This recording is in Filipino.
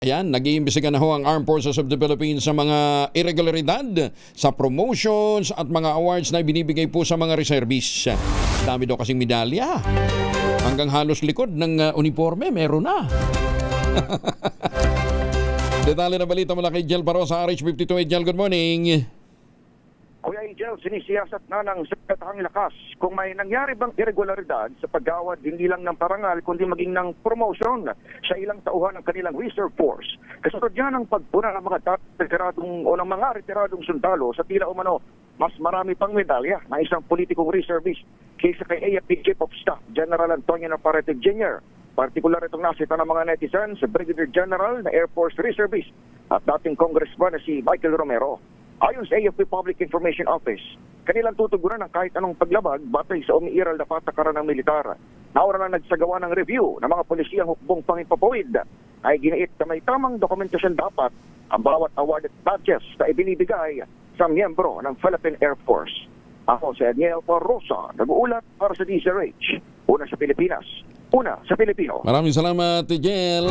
Ayan, nag-iimbestiga na ho ang Armed Forces of the Philippines sa mga irregularidad sa promotions at mga awards na binibigay po sa mga reservists. Dami daw kasing medalya. Hanggang halos likod ng uniforme, meron na. Detalye na balita mula kay Jel Paro sa RH52. Jel, good morning. Kuya Angel, sinisiyasat na ng Sekretahang Lakas kung may nangyari bang irregularidad sa paggawad hindi lang ng parangal kundi maging ng promotion sa ilang tauhan ng kanilang reserve force. Kasunod yan ang pagpuna ng mga retiradong o ng mga retiradong sundalo sa tila umano mas marami pang medalya na isang politikong reservist kaysa kay AFP Chief of Staff General Antonio Navarrete Jr. Partikular itong nasita ng mga netizens sa Brigadier General na Air Force Reservist at dating Congressman na si Michael Romero. Ayon sa AFP Public Information Office, kanilang tutugunan ang kahit anong paglabag batay sa umiiral na patakaran ng militar. Naura na nagsagawa ng review ng mga pulisiyang hukbong pangipapawid ay giniit na may tamang dokumentasyon dapat ang bawat awarded badges na ibinibigay sa miyembro ng Philippine Air Force. Ako si Daniel Parrosa, nag-uulat para sa DZRH. Una sa Pilipinas, una sa Pilipino. Maraming salamat, Jel.